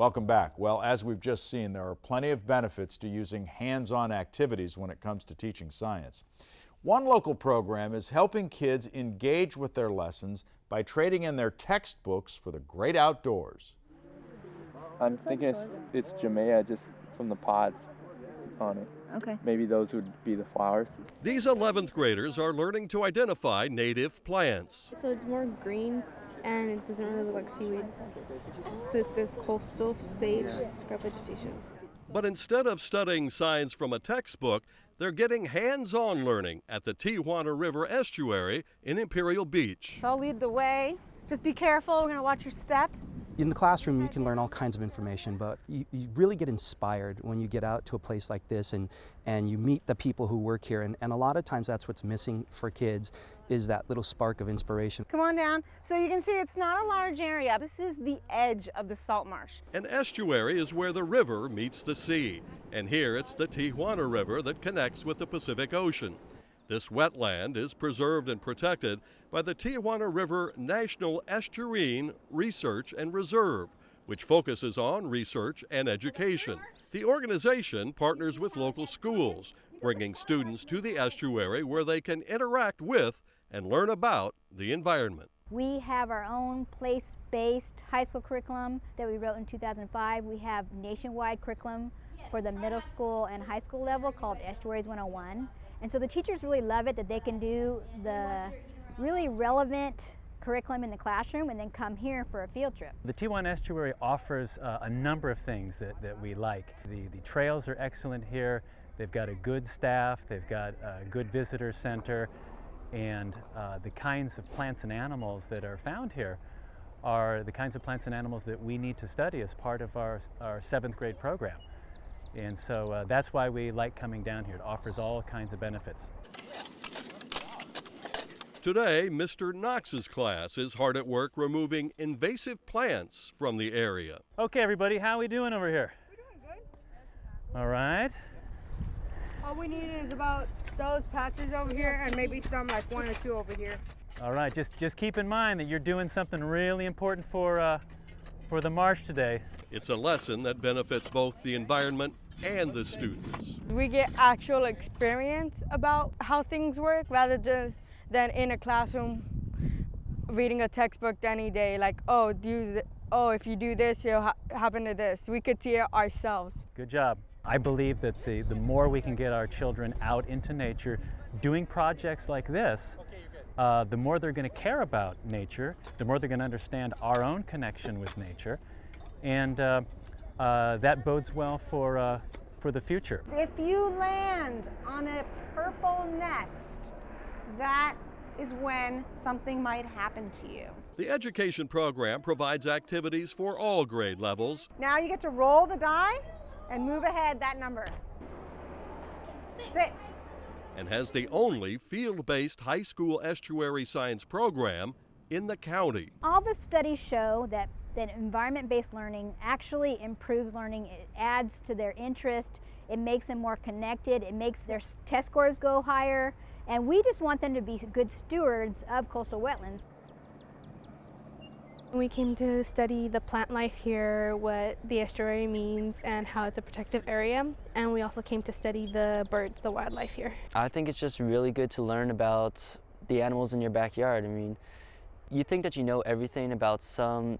Welcome back. Well, as we've just seen, there are plenty of benefits to using hands-on activities when it comes to teaching science. One local program is helping kids engage with their lessons by trading in their textbooks for the great outdoors. I'm thinking it's Jamea, just from the pods on it. Okay. Maybe those would be the flowers. These 11th graders are learning to identify native plants. So it's more green and it doesn't really look like seaweed. So it says coastal sage scrub vegetation. But instead of studying science from a textbook, they're getting hands-on learning at the Tijuana River estuary in Imperial Beach. So I'll lead the way. Just be careful, we're gonna watch your step. In the classroom, you can learn all kinds of information, but you really get inspired when you get out to a place like this and you meet the people who work here. And a lot of times that's what's missing for kids, is that little spark of inspiration. Come on down. So you can see it's not a large area. This is the edge of the salt marsh. An estuary is where the river meets the sea. And here it's the Tijuana River that connects with the Pacific Ocean. This wetland is preserved and protected by the Tijuana River National Estuarine Research and Reserve, which focuses on research and education. The organization partners with local schools, bringing students to the estuary where they can interact with and learn about the environment. We have our own place-based high school curriculum that we wrote in 2005. We have nationwide curriculum for the middle school and high school level called Estuaries 101. And so the teachers really love it that they can do the really relevant curriculum in the classroom and then come here for a field trip. The Tijuana Estuary offers a number of things that we like. The trails are excellent here. They've got a good staff, they've got a good visitor center, and the kinds of plants and animals that are found here are the kinds of plants and animals that we need to study as part of our 7th grade program. And so that's why we like coming down here. It offers all kinds of benefits. Today, Mr. Knox's class is hard at work removing invasive plants from the area. Okay, everybody, how are we doing over here? We're doing good. All right. All we need is about those patches over here and maybe some like 1 or 2 over here. All right, just keep in mind that you're doing something really important for the marsh today. It's a lesson that benefits both the environment and the students. We get actual experience about how things work rather than in a classroom reading a textbook any day, like, oh, if you do this, it'll happen to this. We could see it ourselves. Good job. I believe that the more we can get our children out into nature doing projects like this, the more they're going to care about nature, the more they're going to understand our own connection with nature, and that bodes well for the future. If you land on a purple nest, that is when something might happen to you. The education program provides activities for all grade levels. Now you get to roll the die and move ahead that number. 6. And has the only field-based high school estuary science program in the county. All the studies show that environment-based learning actually improves learning. It adds to their interest. It makes them more connected. It makes their test scores go higher. And we just want them to be good stewards of coastal wetlands. We came to study the plant life here, what the estuary means, and how it's a protective area. And we also came to study the birds, the wildlife here. I think it's just really good to learn about the animals in your backyard. I mean, you think that you know everything about some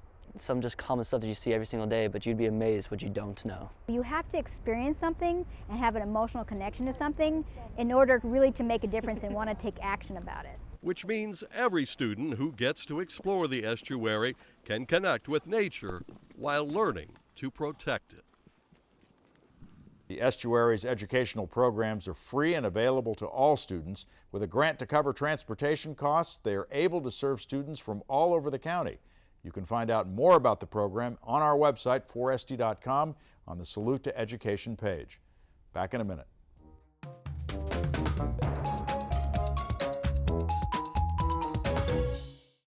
just common stuff that you see every single day, but you'd be amazed what you don't know. You have to experience something and have an emotional connection to something in order really to make a difference and want to take action about it. Which means every student who gets to explore the estuary can connect with nature while learning to protect it. The estuary's educational programs are free and available to all students. With a grant to cover transportation costs, they are able to serve students from all over the county. You can find out more about the program on our website, 4ST.com, on the Salute to Education page. Back in a minute.